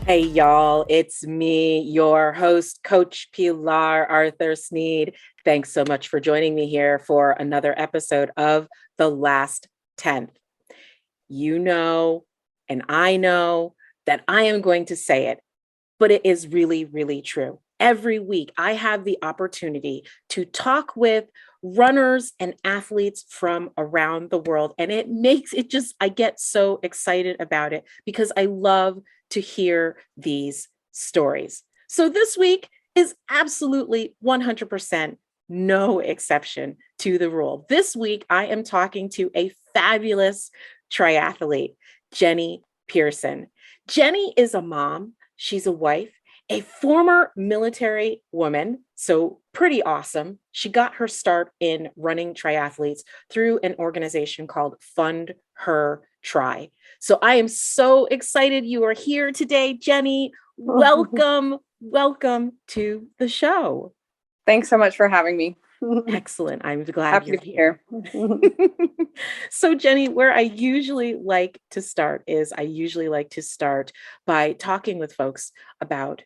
Hey, y'all, it's me, your host, Coach Pilar Arthur Sneed. Thanks so much for joining me here for another episode of The Last 10th. You know, and I know that I am going to say it, but it is really, really true. Every week, I have the opportunity to talk with runners and athletes from around the world. And I get so excited about it because I love to hear these stories. So this week is absolutely 100% no exception to the rule. This week, I am talking to a fabulous triathlete, Jenny Pearson. Jenny is a mom. She's a wife, a former military woman, so pretty awesome. She got her start in running triathletes through an organization called Fund Her Tri. So I am so excited you are here today, Jenny. Welcome, welcome to the show. Thanks so much for having me. Excellent. I'm glad Happy you're to be here. So Jenny, where I usually like to start by talking with folks about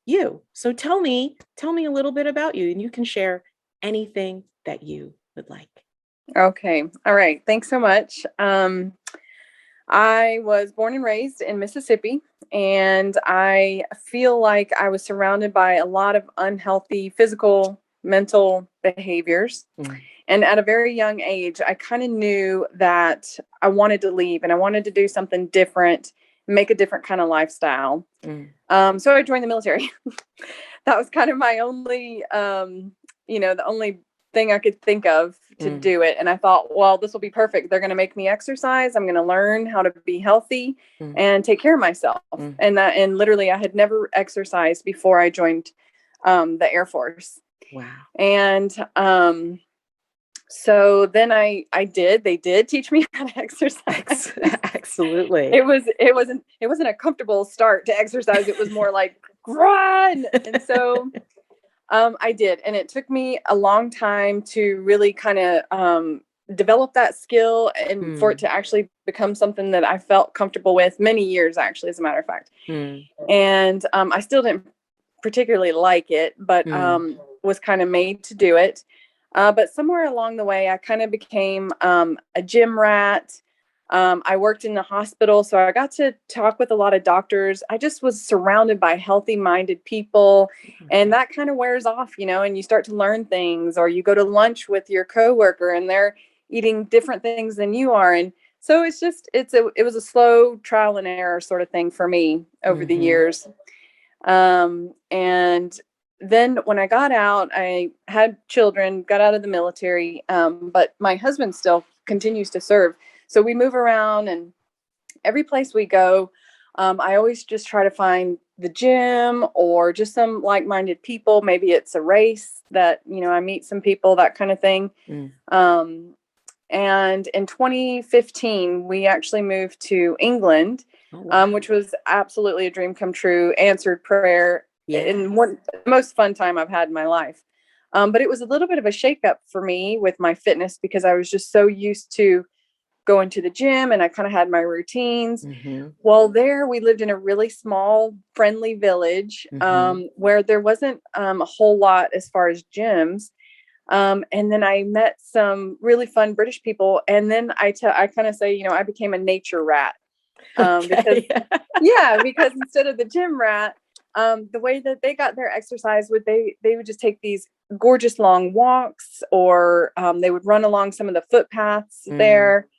you. So tell me a little bit about you, and you can share anything that you would like. Okay. All right. Thanks so much. I was born and raised in Mississippi, and I feel like I was surrounded by a lot of unhealthy physical, mental behaviors. And at a very young age, I kind of knew that I wanted to leave and I wanted to do something different, make a different kind of lifestyle. So I joined the military. That was kind of my only, the only thing I could think of to do it. And I thought, well, this will be perfect. They're going to make me exercise. I'm going to learn how to be healthy and take care of myself. And literally I had never exercised before I joined the Air Force. Wow. And so then they did teach me how to exercise. Absolutely. It wasn't a comfortable start to exercise. It was more like run. And so I did. And it took me a long time to really kind of develop that skill and for it to actually become something that I felt comfortable with, many years, actually, as a matter of fact. And I still didn't particularly like it, but was kind of made to do it. But somewhere along the way, I kind of became a gym rat. I worked in the hospital, so I got to talk with a lot of doctors. I just was surrounded by healthy-minded people, and that kind of wears off, and you start to learn things, or you go to lunch with your coworker, and they're eating different things than you are. And so it was a slow trial and error sort of thing for me over the years. And then when I got out, I had children, got out of the military, but my husband still continues to serve. So we move around, and every place we go, I always just try to find the gym or just some like-minded people. Maybe it's a race that, I meet some people, that kind of thing. And in 2015, we actually moved to England, which was absolutely a dream come true, answered prayer. And one the most fun time I've had in my life. But it was a little bit of a shakeup for me with my fitness because I was just so used to going to the gym and I kind of had my routines. Well, there we lived in a really small, friendly village where there wasn't a whole lot as far as gyms. And then I met some really fun British people. And then I kind of say, I became a nature rat because instead of the gym rat, the way that they got their exercise they would just take these gorgeous long walks, or they would run along some of the footpaths there.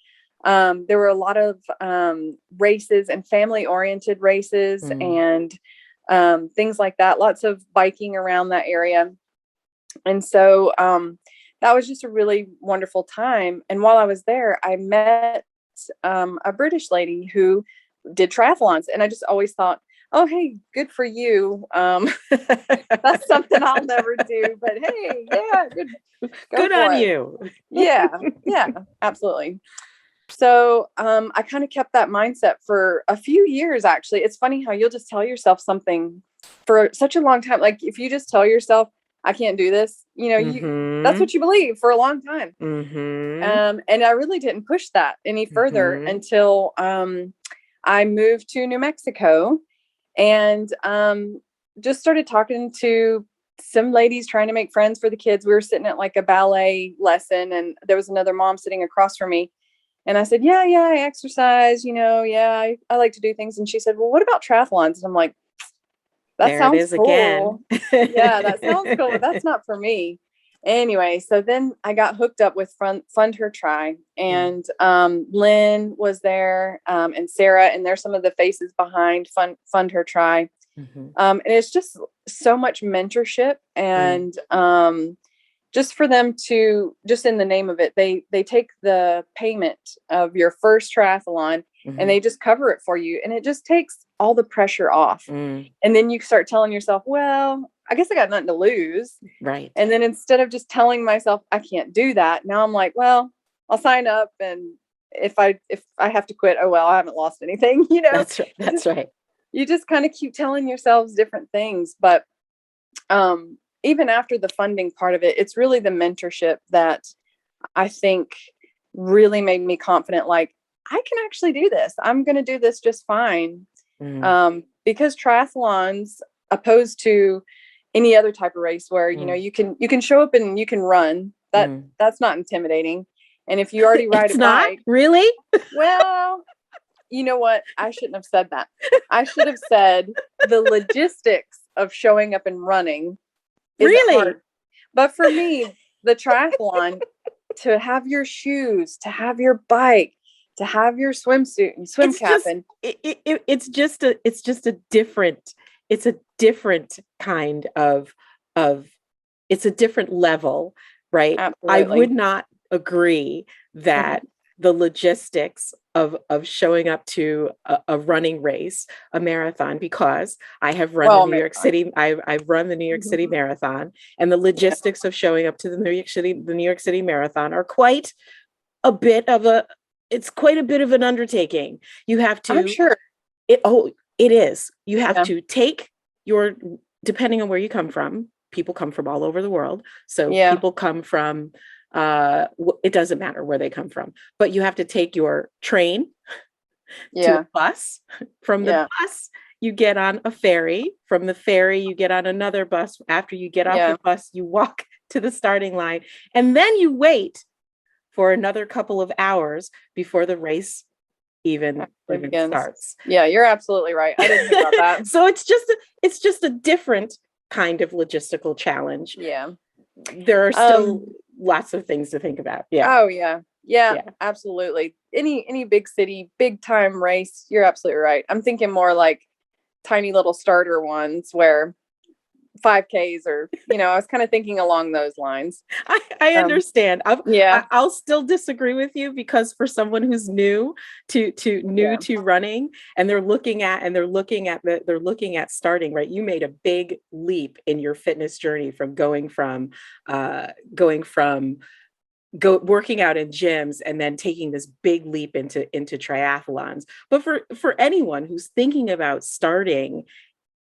There were a lot of races and family oriented races and things like that. Lots of biking around that area. And so that was just a really wonderful time. And while I was there, I met a British lady who did triathlons. And I just always thought, oh, hey, good for you. That's something I'll never do. But hey, yeah, good on you. Yeah, absolutely. So I kind of kept that mindset for a few years, actually. It's funny how you'll just tell yourself something for such a long time. Like if you just tell yourself, I can't do this, that's what you believe for a long time. And I really didn't push that any further until I moved to New Mexico. and just started talking to some ladies trying to make friends for the kids. We were sitting at like a ballet lesson, and there was another mom sitting across from me. And I said, yeah, I exercise, I like to do things. And she said, well, what about triathlons? And I'm like, that There it sounds is cool. again. Yeah, that sounds cool, but that's not for me. Anyway, so then I got hooked up with Fund Her Tri, and Lynn was there, and Sarah, and there's some of the faces behind Fund Her Tri. And it's just so much mentorship, and just for them to, just in the name of it, they take the payment of your first triathlon and they just cover it for you, and it just takes all the pressure off. And then you start telling yourself, well, I guess I got nothing to lose. Right. And then instead of just telling myself I can't do that, now I'm like, well, I'll sign up, and if I have to quit, oh well, I haven't lost anything, That's right. That's right. You just kind of keep telling yourselves different things. But even after the funding part of it, it's really the mentorship that I think really made me confident. Like, I can actually do this. I'm going to do this just fine. Because triathlons, opposed to any other type of race where, you can show up and you can run, that's not intimidating. And if you already ride it's a not bike, really, well, you know what? I shouldn't have said that. I should have said the logistics of showing up and running is hard. But for me, the triathlon, to have your shoes, to have your bike, to have your swimsuit and swim cap, and it's just a different kind of it's a different level, right? Absolutely. I would not agree that the logistics of showing up to a running race, a marathon, because I have run the New York City, I've run the New York City Marathon, and the logistics of showing up to the New York City Marathon are quite a bit of an undertaking. You have to, I'm sure. It is. You have to take depending on where you come from, people come from all over the world. So people come from, it doesn't matter where they come from, but you have to take your train to a bus. From the bus, you get on a ferry. From the ferry, you get on another bus. After you get off the bus, you walk to the starting line, and then you wait for another couple of hours before the race even starts. Yeah, you're absolutely right. I didn't think about that. So it's just a different kind of logistical challenge. Yeah. There are still lots of things to think about. Yeah. Oh yeah, absolutely. Any big city, big time race, you're absolutely right. I'm thinking more like tiny little starter ones where 5Ks, or I was kind of thinking along those lines. I understand. I'll still disagree with you, because for someone who's new to running, and they're looking at starting, right? You made a big leap in your fitness journey from working out in gyms and then taking this big leap into triathlons. But for anyone who's thinking about starting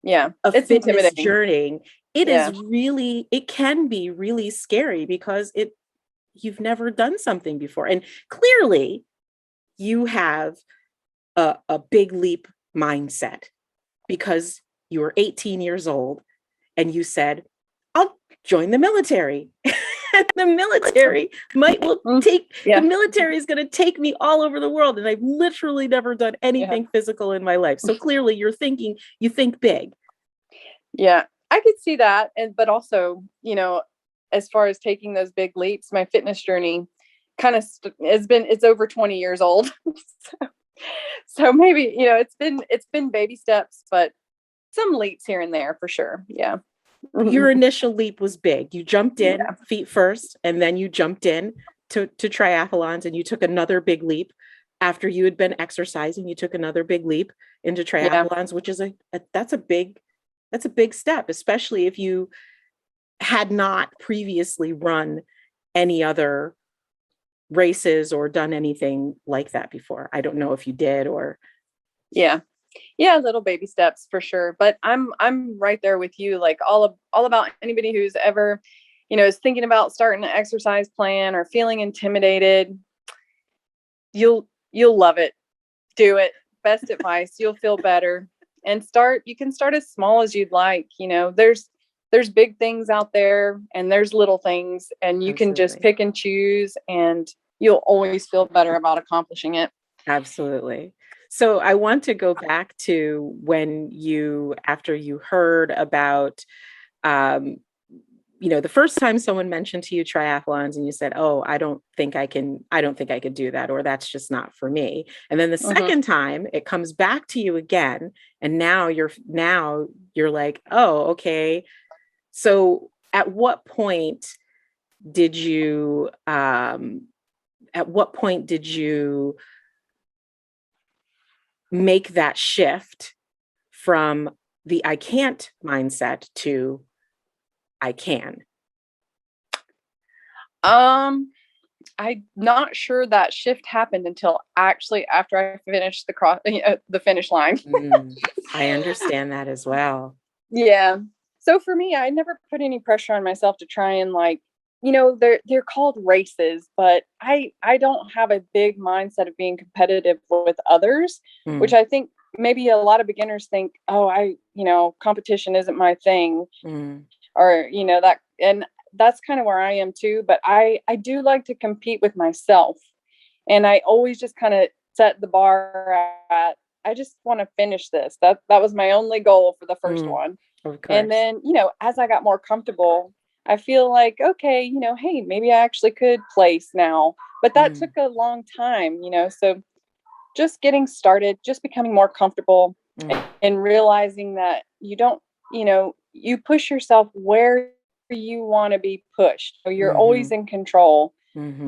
a fitness journey, it can be really scary, because you've never done something before. And clearly you have a big leap mindset, because you were 18 years old and you said, I'll join the military. The military the military is going to take me all over the world. And I've literally never done anything physical in my life. So clearly you think big. Yeah, I could see that. But also, as far as taking those big leaps, my fitness journey kind of it's over 20 years old. So maybe, it's been baby steps, but some leaps here and there for sure. Yeah. Your initial leap was big. You jumped in feet first, and then you jumped in to triathlons, and you took another big leap after you had been exercising. You took another big leap into triathlons, which is that's a big step, especially if you had not previously run any other races or done anything like that before. I don't know if you did or. Yeah, little baby steps for sure. But I'm right there with you. Like all about anybody who's ever, is thinking about starting an exercise plan or feeling intimidated. You'll love it. Do it. Best advice. You'll feel better. and you can start as small as you'd like. There's big things out there and there's little things, and you can just pick and choose, and you'll always feel better about accomplishing it. Absolutely. So I want to go back to after you heard about, the first time someone mentioned to you triathlons and you said, "Oh, I don't think I could do that," or "That's just not for me." And then the second time it comes back to you again, and now you're like, "Oh, okay." So at what point did you make that shift from the "I can't" mindset to "I can"? I'm not sure that shift happened until actually after I finished the finish line. I understand that as well. Yeah. So for me, I never put any pressure on myself to try and they're called races, but I don't have a big mindset of being competitive with others, which I think maybe a lot of beginners think, oh, competition isn't my thing, or that, and that's kind of where I am too. But I do like to compete with myself, and I always just kind of set the bar at, I just want to finish this. That was my only goal for the first one. And then, as I got more comfortable, I feel like, okay, hey, maybe I actually could place now. But that took a long time, so just getting started, just becoming more comfortable, and realizing that you don't, you push yourself where you want to be pushed. So you're always in control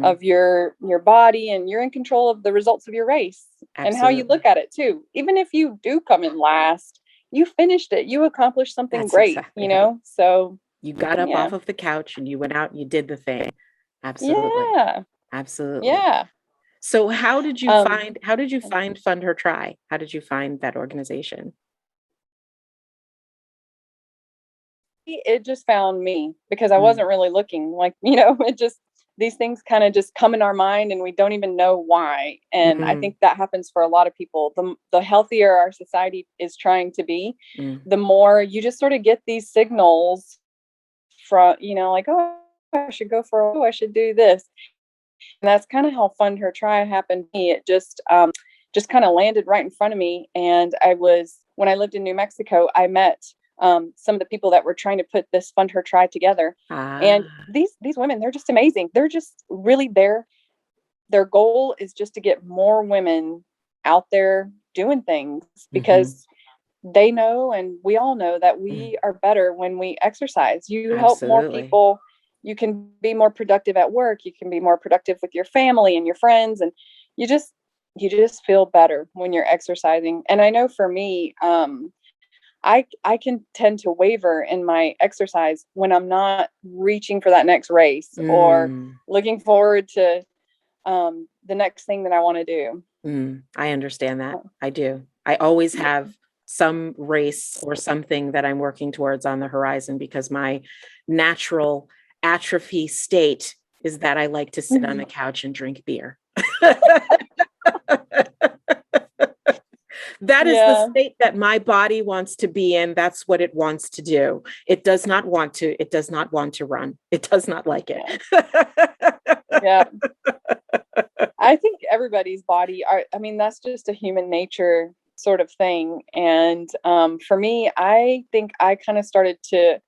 of your body, and you're in control of the results of your race. Absolutely. And how you look at it too. Even if you do come in last, you finished it, you accomplished something great, right. So you got up off of the couch and you went out and you did the thing. Absolutely. Yeah. Absolutely. Yeah. So how did you find Fund Her Tri? How did you find that organization? It just found me, because I wasn't really looking. These things kind of just come in our mind and we don't even know why. And I think that happens for a lot of people. The healthier our society is trying to be, the more you just sort of get these signals from, like, oh, I should go I should do this. And that's kind of how Fund Her Tri happened to me. It just kind of landed right in front of me. And when I lived in New Mexico, I met some of the people that were trying to put this Fund Her Tri together. And these women, they're just amazing. They're just really their goal is just to get more women out there doing things, because they know, and we all know, that we are better when we exercise. You help more people. You can be more productive at work. You can be more productive with your family and your friends. And you just feel better when you're exercising. And I know for me, I can tend to waver in my exercise when I'm not reaching for that next race or looking forward to the next thing that I want to do. I understand that. I do. I always have some race or something that I'm working towards on the horizon, because my natural atrophy state is that I like to sit on the couch and drink beer. That is the state that my body wants to be in. That's what it wants to do. It does not want to run. It does not like it. Yeah. I think everybody's body that's just a human nature sort of thing. And for me, I think I kind of started to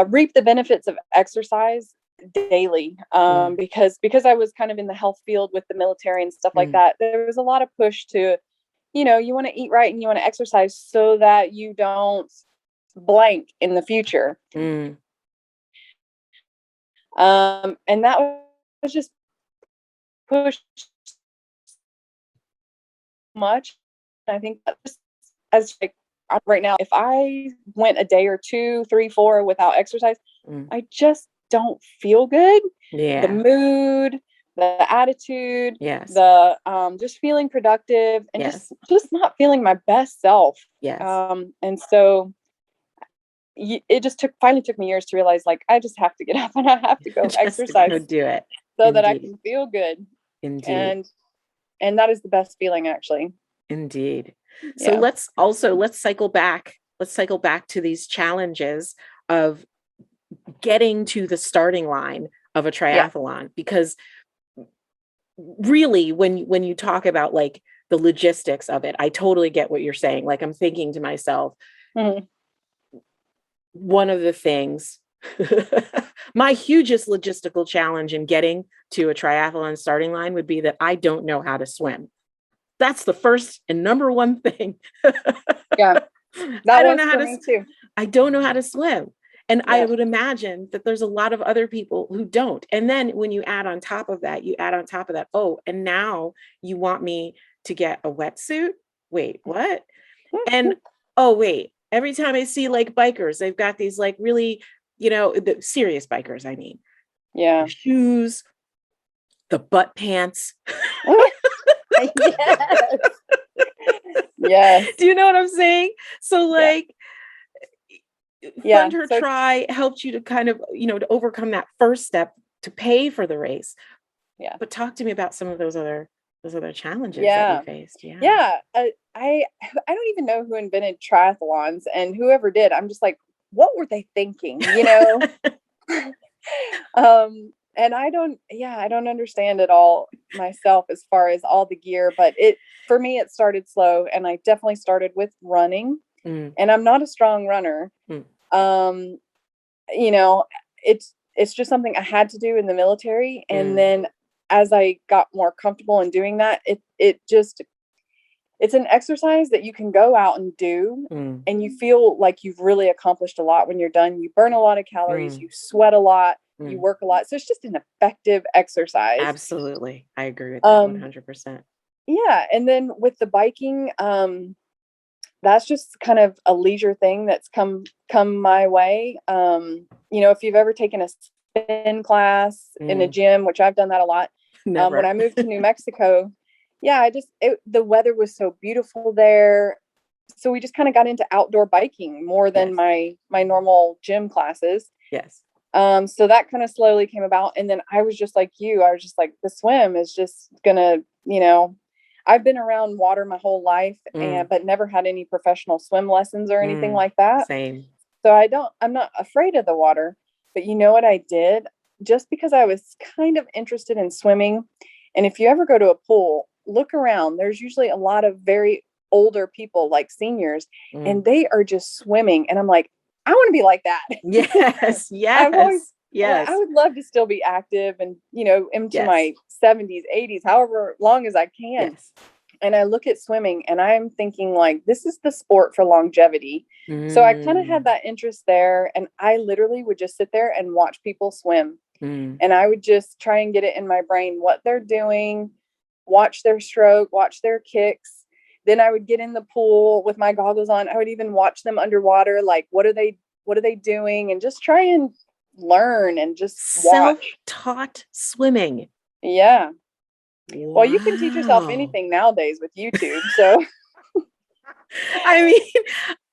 reap the benefits of exercise daily, because I was kind of in the health field with the military and stuff like that. There was a lot of push to, you want to eat right and you want to exercise so that you don't blank in the future. And that was just pushed much. I think that just, as like right now, if I went a day or 2, 3, 4 without exercise, I just don't feel good. Yeah. The mood, the attitude, yes, the just feeling productive, and just not feeling my best self. Yes. And so it just finally took me years to realize, like, I just have to get up and I have to go exercise, to do it, so Indeed. That I can feel good. Indeed. And that is the best feeling, actually. Indeed. So Yeah. let's cycle back. Let's cycle back to these challenges of getting to the starting line of a Yeah. triathlon, because really when you talk about like the logistics of it, I totally get what you're saying. Like, I'm thinking to myself, Mhm. one of the things, my hugest logistical challenge in getting to a triathlon starting line would be that I don't know how to swim. That's the first and number one thing. Yeah. I That don't was know how for to, me too. I don't know how to swim. And I Yeah. would imagine that there's a lot of other people who don't. And then when you add on top of that, oh, and now you want me to get a wetsuit? Wait, what? And oh, wait, every time I see like bikers, they've got these like really, the serious bikers, I mean, Yeah. the shoes, the butt pants. Yes. Yes. Do you know what I'm saying? So Yeah. like, Yeah. Fund Her So Try helped you to kind of, to overcome that first step to pay for the race. yeah. But talk to me about some of those other challenges that you Yeah. faced. Yeah. Yeah. I don't even know who invented triathlons, and whoever did, I'm just like, what were they thinking? And I don't understand it all myself as far as all the gear, but for me it started slow, and I definitely started with running. Mm, And I'm not a strong runner. mm, Um, you know, it's just something I had to do in the military. And mm, then as I got more comfortable in doing that, it's an exercise that you can go out and do, mm, and you feel like you've really accomplished a lot when you're done. You burn a lot of calories, mm, you sweat a lot, you mm. work a lot. So it's just an effective exercise. Absolutely. I agree with that Um, 100%. yeah. And then with the biking, that's just kind of a leisure thing that's come my way. If you've ever taken a spin class in a Mm, gym, which I've done that a lot. When never. I moved to New Mexico, yeah, the weather was so beautiful there. So we just kind of got into outdoor biking more than Yes. my normal gym classes. Yes. So that kind of slowly came about. And then I was just like you, I was just like, the swim is just gonna, I've been around water my whole life, Mm, but never had any professional swim lessons or anything mm. like that. Same. So I'm not afraid of the water. But you know what I did? Just because I was kind of interested in swimming. And if you ever go to a pool, look around. There's usually a lot of very older people, like seniors, Mm. and they are just swimming. And I'm like, I want to be like that. Yes. I've always, Yes. I'm like, I Yes. would love to still be active and, into Yes. my 70s, 80s, however long as I can. Yes. And I look at swimming and I'm thinking, like, this is the sport for longevity. So I kind of had Mm, that interest there. And I literally would just sit there and watch people swim. mm. And I would just try and get it in my brain what they're doing, watch their stroke, watch their kicks. Then I would get in the pool with my goggles on. I would even watch them underwater, like what are they doing, and just try and learn and just watch. Self-taught swimming. Yeah. Well, you can teach yourself Wow. anything nowadays with YouTube. So I mean,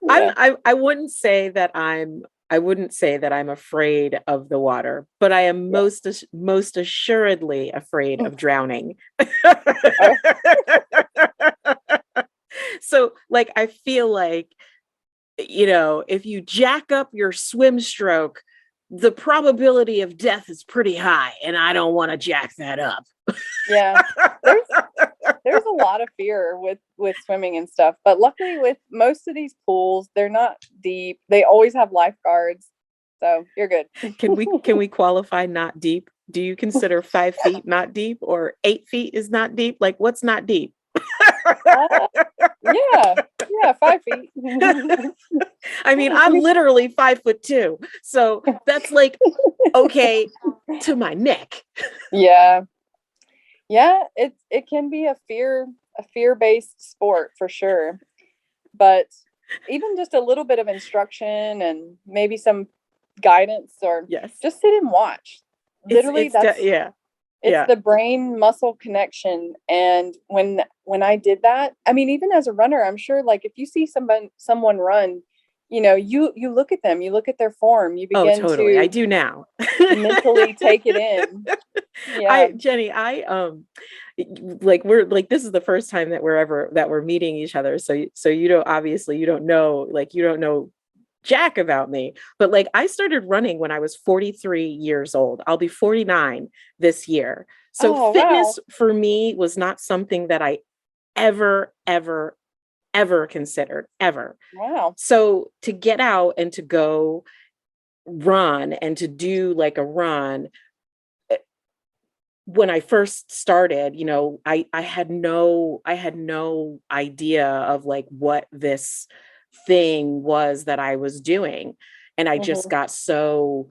yeah. I wouldn't say that I'm afraid of the water, but I am Yeah. most assuredly afraid of drowning. Oh, So like I feel like, if you jack up your swim stroke, the probability of death is pretty high, and I don't want to jack that up. yeah. There's a lot of fear with swimming and stuff, but luckily with most of these pools, they're not deep. They always have lifeguards, so you're good. Can we qualify not deep? Do you consider 5 feet not deep, or 8 feet is not deep? Like, what's not deep? Uh, yeah, yeah, 5 feet. I mean, I'm literally 5'2", so that's like okay to my neck. Yeah, yeah. It can be a fear-based sport for sure, but even just a little bit of instruction and maybe some guidance, or Yes, just sit and watch. Literally, yeah, it's yeah. the brain muscle connection. And when I did that, I mean, even as a runner, I'm sure, like, if you see someone run, you look at them, you look at their form, you Oh, begin totally. I to do now. mentally take it in. Yeah. Jenny, like we're like, this is the first time that we're meeting each other. So you don't, obviously you don't know, like, you don't know jack about me, but like I started running when I was 43 years old. I'll be 49 this year. So Oh, wow. fitness for me was not something that I ever considered, ever. Wow. So to get out and to go run and to do like a run, when I first started, you know, I had no idea of like what this thing was that I was doing. And I just Mhm. got so,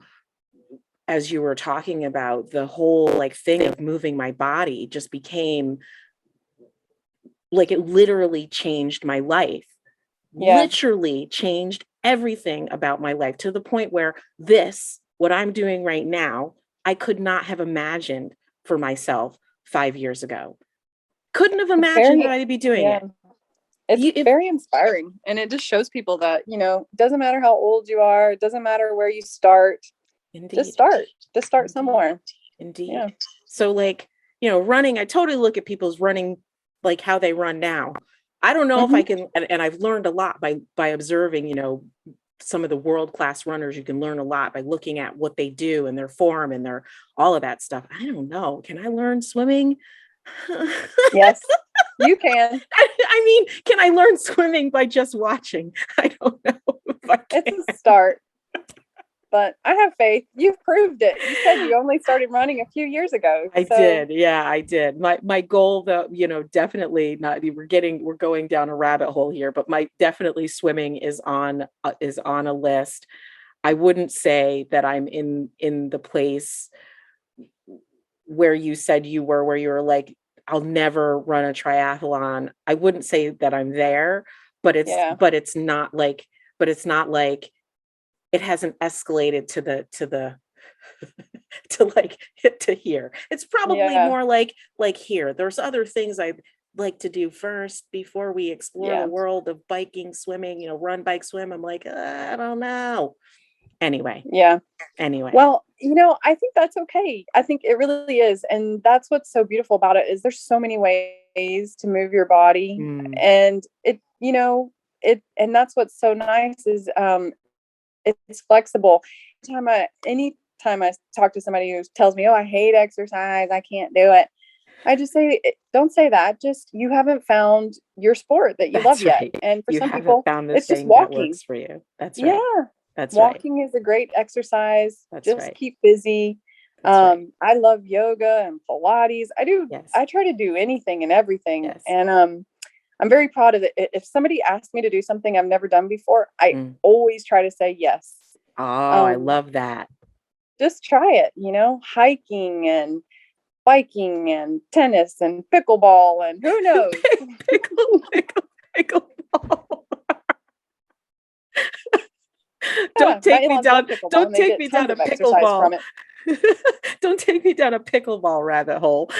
as you were talking about, the whole like thing of moving my body just became like, it literally changed my life. Yeah. Literally changed everything about my life, to the point where this, what I'm doing right now, I could not have imagined for myself 5 years ago. Couldn't have It's imagined that very, I'd be doing yeah. it. It's You, if, very inspiring. And it just shows people that, it doesn't matter how old you are, it doesn't matter where you start. Just Indeed, start. Just start indeed, somewhere. indeed. Yeah. So like, you know, running, I totally look at people's running like how they run now. I don't know if I Hmm. can, and I've learned a lot by observing, you know, some of the world-class runners. You can learn a lot by looking at what they do and their form and their all of that stuff. I don't know. Can I learn swimming? Yes, you can. I mean, can I learn swimming by just watching? I don't know if I It's can. a start, but I have faith. You've proved it. You said you only started running a few years ago. I So, did. Yeah, I did. My goal, though, you know, definitely not, we're going down a rabbit hole here, but my definitely swimming is on a list. I wouldn't say that I'm in the place where you said you were, where you were like, I'll never run a triathlon. I wouldn't say that I'm there, yeah. but it's not like it hasn't escalated to the to like to here. It's probably Yeah. more like here. There's other things I'd like to do first before we explore the Yeah. world of biking, swimming, you know, run, bike, swim. I'm like, I don't know. Anyway, Yeah. anyway. Well, I think that's okay. I think it really is. And that's what's so beautiful about it is there's so many ways to move your body. Mm, And and that's what's so nice is it's flexible. Anytime I talk to somebody who tells me, "Oh, I hate exercise, I can't do it," I just say, "Don't say that. Just you haven't found your sport that you love that's yet." right. And for You some haven't people, found the it's just thing that walking. works for you. That's Yeah, right. That's right. walking is a great exercise. That's Just right. keep busy. That's right. I love yoga and Pilates. Yes. I try to do anything and everything, Yes. and I'm very proud of it. If somebody asks me to do something I've never done before, I Mm. always try to say yes. Oh, I Um, love that. just try it, hiking and biking and tennis and pickleball and who knows? Pickleball. Yeah, Don't my take me in-laws love down. pickleball Don't and they take get me tons down a of exercise pickleball. from it. Don't take me down a pickleball rabbit hole.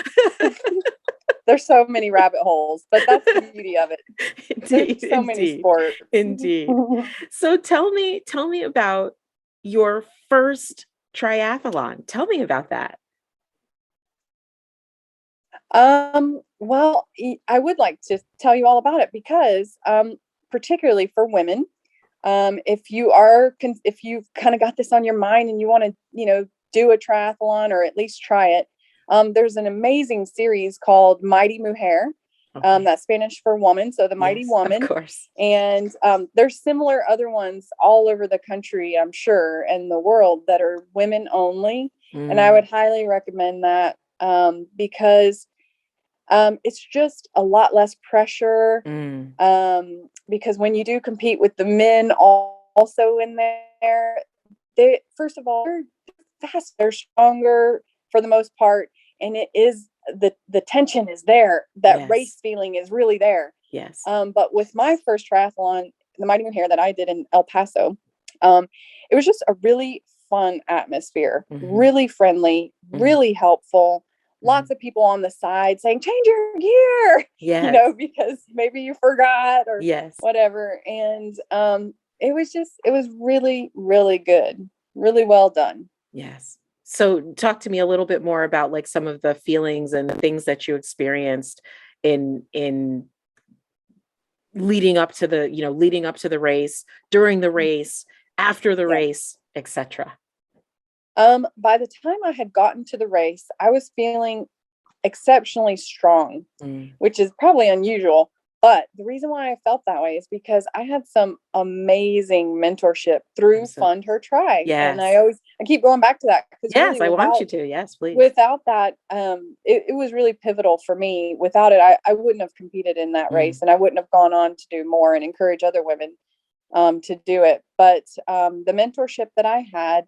There's so many rabbit holes, but that's the beauty of it. There's Indeed, so many indeed, sports. indeed. So tell me about your first triathlon. Tell me about that. Well, I would like to tell you all about it because, particularly for women, if you've kind of got this on your mind and you want to, do a triathlon or at least try it, there's an amazing series called Mighty Mujer. Okay. That's Spanish for woman, so the Mighty Yes, of Woman. course. And there's similar other ones all over the country, I'm sure, and the world that are women only. And I Mm, would highly recommend that because it's just a lot less pressure. mm, Because when you do compete with the men also in there, they first of all they're fast, they're stronger for the most part, and it is the tension is there. That yes. race feeling is really there. Yes. But with my first triathlon, the Mighty Moon Hair that I did in El Paso, um, it was just a really fun atmosphere, Hmm. really friendly, Hmm. really helpful. Hmm. Lots of people on the side saying, change your gear, Yes. because maybe you forgot or Yes. whatever. And it was really, really good, really well done. Yes. So talk to me a little bit more about like some of the feelings and the things that you experienced in leading up to the race, during the race, after the Yeah. race, etc. By the time I had gotten to the race, I was feeling exceptionally strong, which is probably unusual. But the reason why I felt that way is because I had some amazing mentorship through So, Fund Her Tri. And yes. I keep going back to that because Yes, really I want you to. Yes, please. without that, it was really pivotal for me. Without it, I wouldn't have competed in that race, and I wouldn't have gone on to do more and encourage other women to do it. But the mentorship that I had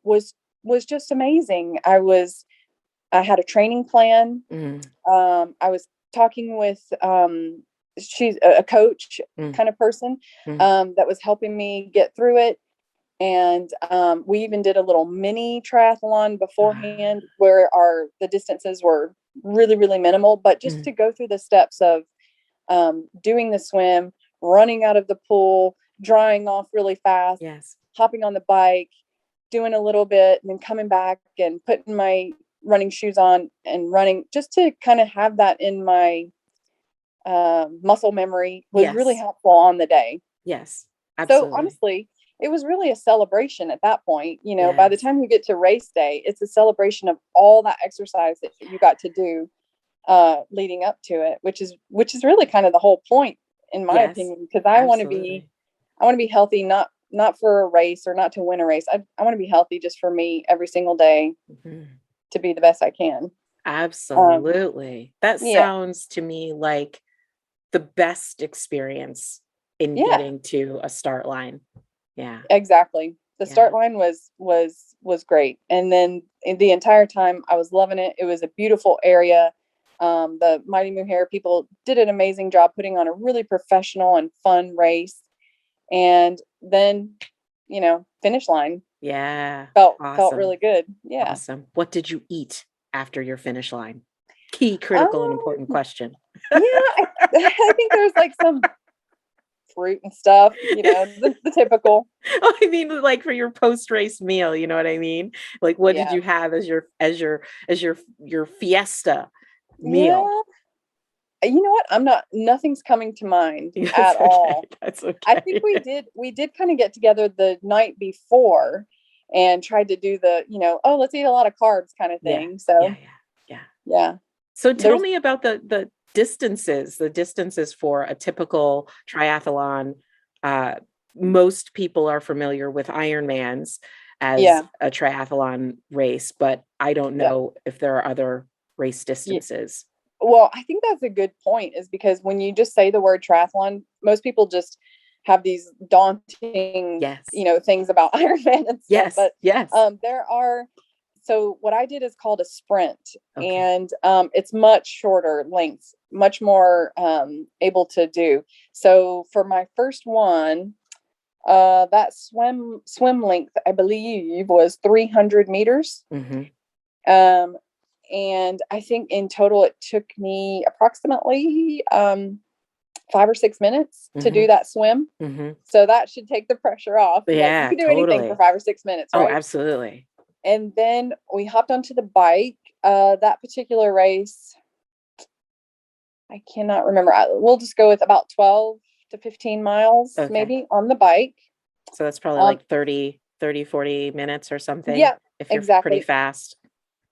was just amazing. I had a training plan. I was talking with she's a coach kind of person that was helping me get through it. And we even did a little mini triathlon beforehand where the distances were really, really minimal, but just to go through the steps of doing the swim, running out of the pool, drying off really fast, Yes. hopping on the bike, doing a little bit, and then coming back and putting my running shoes on and running, just to kind of have that in my muscle memory was really helpful on the day. Yes, absolutely. So honestly, it was really a celebration at that point. By the time you get to race day, it's a celebration of all that exercise that you got to do leading up to it, which is really kind of the whole point, in my opinion, because I want to be healthy, not for a race or not to win a race. I want to be healthy just for me every single day to be the best I can. Absolutely. That sounds to me like the best experience in getting to a start line. Yeah, exactly. The start line was great. And then the entire time I was loving it. It was a beautiful area. The Mighty Moo Hair people did an amazing job putting on a really professional and fun race. And then, finish line. Yeah. Felt really good. Yeah. Awesome. What did you eat after your finish line? Key, critical, and important question. Yeah, I think there's like some fruit and stuff, the typical. Oh, I mean, like for your post-race meal, you know what I mean? Like, what did you have as your fiesta meal? Yeah. You know what? Nothing's coming to mind at all. That's okay. I think we did kind of get together the night before and tried to do the, let's eat a lot of carbs kind of thing. Yeah. So yeah. So tell me about the distances for a typical triathlon. Most people are familiar with Ironmans as a triathlon race, but I don't know if there are other race distances. Well, I think that's a good point, is because when you just say the word triathlon, most people just have these daunting, things about Ironman and stuff. But there are. So what I did is called a sprint, and it's much shorter lengths, much more able to do. So for my first one, that swim length, I believe, was 300 meters. And I think in total it took me approximately 5 or 6 minutes to do that swim. So that should take the pressure off. Yeah, you can do anything for 5 or 6 minutes, right? Oh, absolutely. And then we hopped onto the bike. That particular race, I cannot remember. We'll just go with about 12 to 15 miles maybe on the bike. So that's probably like 30, 40 minutes or something. Yeah, if you're pretty fast.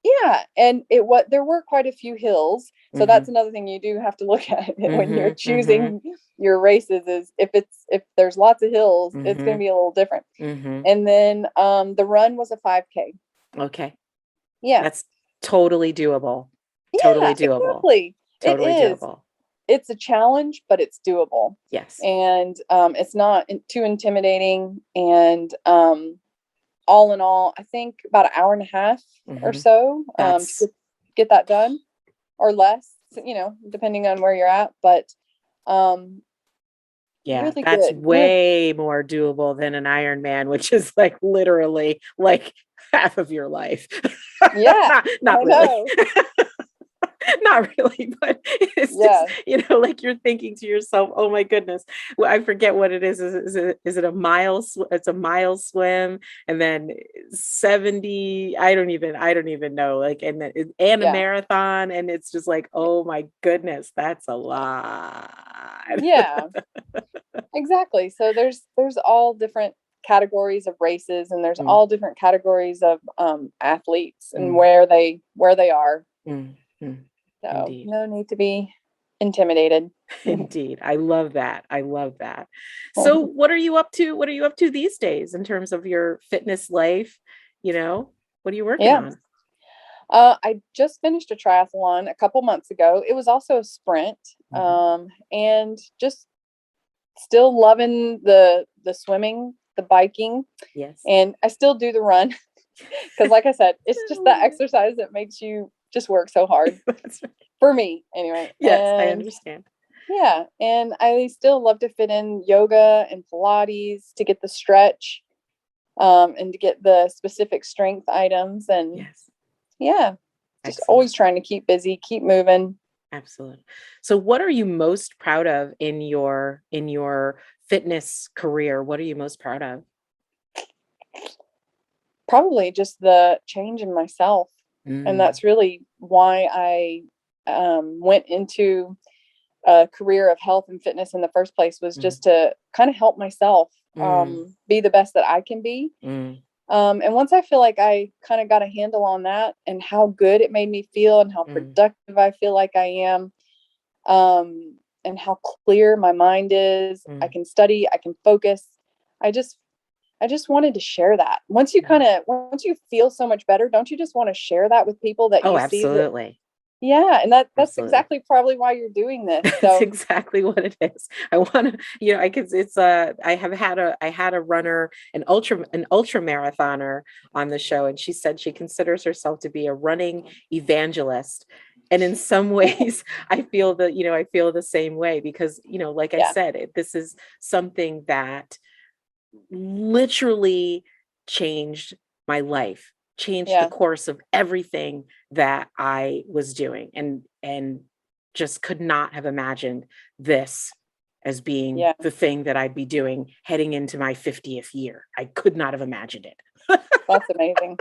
Yeah. And there were quite a few hills. So that's another thing you do have to look at when you're choosing your races, is if there's lots of hills, it's going to be a little different. And then the run was a 5K. Okay. Yeah. That's totally doable. Totally doable. Exactly. Totally doable. It's a challenge, but it's doable. Yes. And it's not too intimidating. And all in all, I think about an hour and a half or so to get that done, or less, depending on where you're at. But really that's good. way more doable than an Ironman, which is like literally like half of your life. Yeah, not really. Not really, but it's just, Yeah. like you're thinking to yourself, oh my goodness, well, I forget what it is. Is it a mile? It's a mile swim, and then 70. I don't even know. Like, and then and a Yeah. marathon, and it's just like, oh my goodness, that's a lot. Yeah. Exactly. So there's all different categories of races, and there's Mm, all different categories of athletes and mm, where they are. mm, mm. So Indeed. no need to be intimidated. Indeed. I love that. I love that. So what are you up to? What are you up to these days in terms of your fitness life? What are you working Yeah. on? I just finished a triathlon a couple months ago. It was also a sprint, Mhm. and just still loving the swimming, the biking, Yes. and I still do the run because, like I said, it's just the exercise that makes you just work so hard That's right. for me, anyway. Yes, I And understand. yeah, and I still love to fit in yoga and Pilates to get the stretch, and to get the specific strength items, and Yes. yeah, just Excellent. always trying to keep busy, keep moving. Absolutely. So what are you most proud of in your fitness career? What are you most proud of? Probably just the change in myself, and Mm, that's really why I went into a career of health and fitness in the first place, was mm, just to kind of help myself mm, be the best that I can be. mm, And once I feel like I kind of got a handle on that and how good it made me feel and how mm, productive I feel like I am, and how clear my mind is, I mm. can study, I can focus. I just I just wanted to share that. Yeah. Once you feel so much better, don't you just want to share that with people that Oh, you see that, absolutely. yeah, and that's Absolutely. exactly probably why you're doing this. That's So, exactly what it is. I want to, I could, I had a runner, an ultra marathoner on the show, and she said she considers herself to be a running evangelist. And in some ways, I feel the same way because, like I yeah, said, this is something that literally changed my life, changed the yeah, course of everything that I was doing, and just could not have imagined this as being yeah, the thing that I'd be doing heading into my 50th year. I could not have imagined it. that's amazing.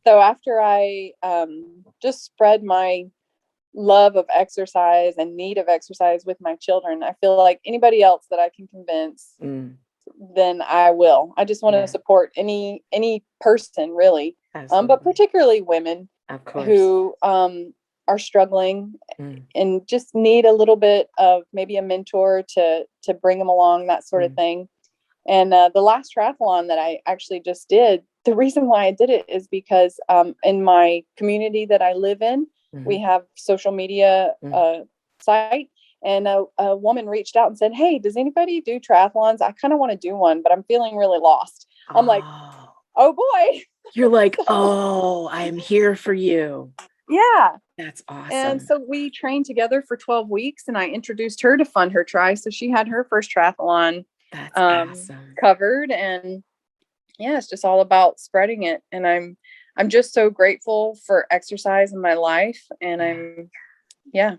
So after I just spread my love of exercise and need of exercise with my children, I feel like anybody else that I can convince, Mm, then I will. I just want to yeah, support any person really, but absolutely. particularly women Of course. who are struggling Mm, and just need a little bit of maybe a mentor to bring them along, that sort of mm, thing. And the last triathlon that I actually just did, the reason why I did it is because in my community that I live in, we mhm, have social media mm. site, and a woman reached out and said, "Hey, does anybody do triathlons? I kind of want to do one, but I'm feeling really lost." I'm like, Oh, "Oh boy." you're like, So, oh, I'm here for you. yeah. That's And awesome. so we trained together for 12 weeks, and I introduced her to fund her try. So she had her first triathlon That's awesome. covered, and yeah, it's just all about spreading it. And I'm just so grateful for exercise in my life, and Yeah. yeah,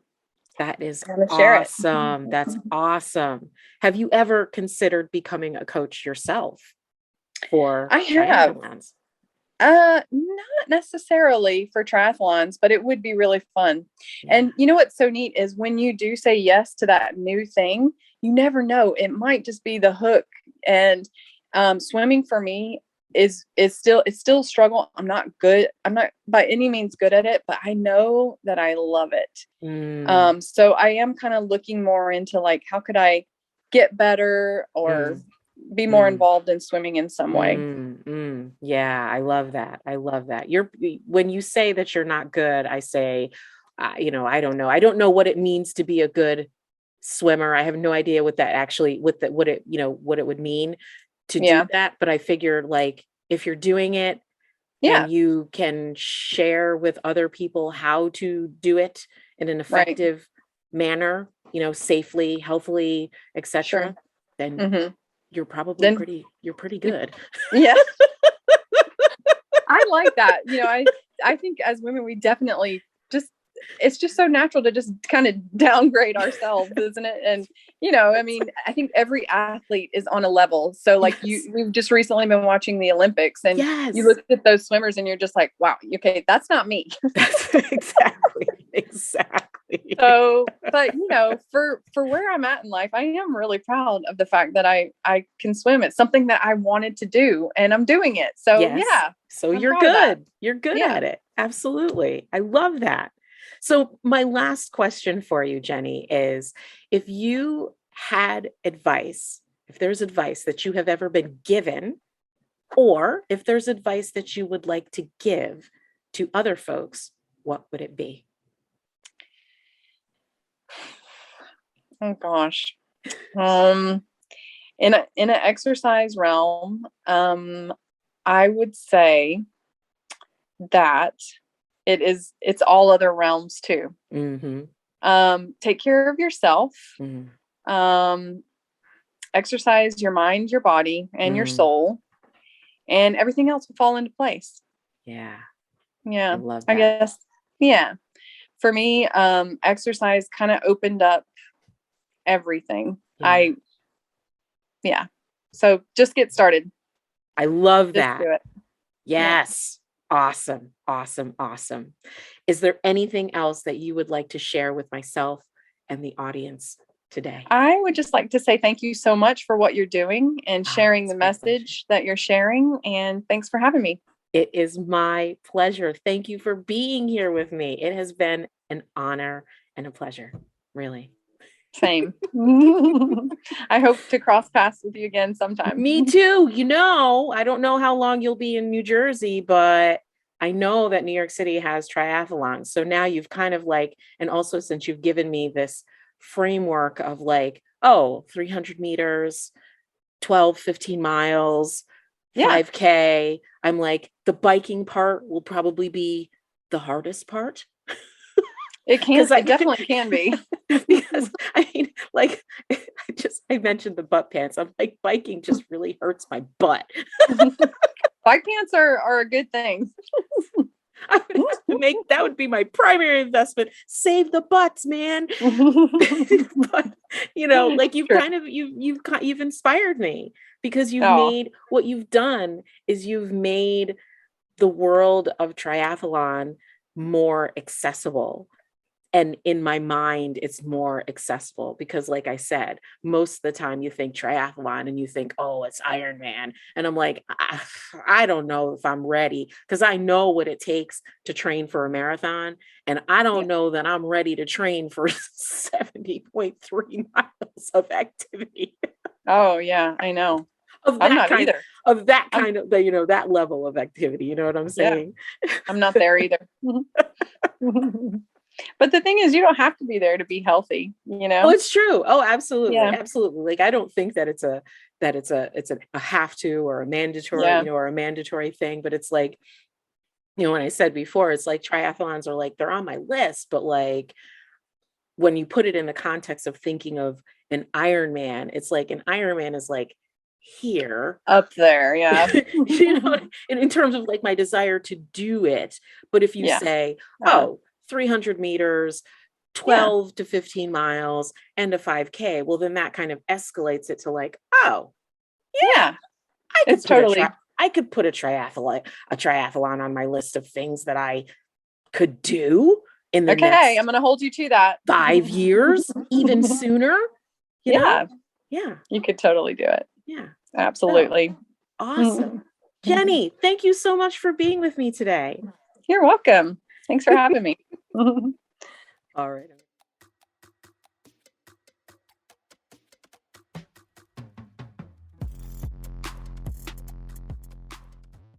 That is I want to share it. awesome. That's awesome. Have you ever considered becoming a coach yourself for I have. triathlons? Not necessarily for triathlons, but it would be really fun. Yeah. And you know what's so neat is when you do say yes to that new thing, you never know. It might just be the hook. And swimming for me is still, it's still a struggle. I'm not good. I'm not by any means good at it, but I know that I love it. Mm, So I am kind of looking more into like, how could I get better or mm, be more mm, involved in swimming in some way? Yeah, I love that. I love that. When you say that you're not good, I say, I don't know. I don't know what it means to be a good swimmer. I have no idea what that actually, what it would mean to do Yeah. that. But I figure like if you're doing it and Yeah. you can share with other people how to do it in an Right. effective manner, safely, healthily, Sure. etc., then Hmm. you're probably Then pretty you, good. yeah, I like that. I think as women, we definitely just it's just so natural to just kind of downgrade ourselves, isn't it? And, I mean, I think every athlete is on a level. So like we've just recently been watching the Olympics, and you look at those swimmers and you're just like, wow, okay, that's not me. Exactly. So, but for where I'm at in life, I am really proud of the fact that I can swim. It's something that I wanted to do, and I'm doing it. So yeah. So you're good. You're good at it. Absolutely. I love that. So my last question for you, Jenny, is if you had advice, if there's advice that you have ever been given, or if there's advice that you would like to give to other folks, what would it be? Oh gosh. In an exercise realm, I would say that it's all other realms too. Take care of yourself. Exercise your mind, your body, and your soul, and everything else will fall into place. Yeah. I love that. I guess. Yeah. For me, exercise kind of opened up everything. So just get started. I love that. Do it. Yes. Awesome. Is there anything else that you would like to share with myself and the audience today? I would just like to say thank you so much for what you're doing and sharing the message that you're sharing. And thanks for having me. It is my pleasure. Thank you for being here with me. It has been an honor and a pleasure, really. Same. I hope to cross paths with you again sometime. Me too. I don't know how long you'll be in New Jersey, but I know that New York City has triathlons. So now you've kind of and also since you've given me this framework of 300 meters, 12, 15 miles, 5K. I'm the biking part will probably be the hardest part. It definitely can be. Because I mentioned the butt pants. I'm biking just really hurts my butt. Bike pants are a good thing. That would be my primary investment. Save the butts, man. But you've inspired me because you've made what you've done is you've made the world of triathlon more accessible. And in my mind, it's more accessible because, like I said, most of the time you think triathlon and you think, oh, it's Ironman. And I'm I don't know if I'm ready because I know what it takes to train for a marathon. And I don't know that I'm ready to train for 70.3 miles of activity. Oh, yeah, I know. I'm not either. Of that kind of, that level of activity. You know what I'm saying? Yeah. I'm not there either. But the thing is, you don't have to be there to be healthy, Oh, it's true. Oh, absolutely. Yeah. Absolutely. I don't think that it's a have to or a mandatory, or a mandatory thing, but it's when I said before, it's triathlons are they're on my list, but when you put it in the context of thinking of an Ironman, it's an Ironman is here up there. Yeah. in terms of my desire to do it. But if you say, 300 meters, 12 to 15 miles and a 5K, well, then that kind of escalates it to I could put a triathlon on my list of things that I could do in the next I'm going to hold you to that 5 years, even sooner. You know? You could totally do it. Yeah, absolutely. Awesome. Jenny, thank you so much for being with me today. You're welcome. Thanks for having me. All right.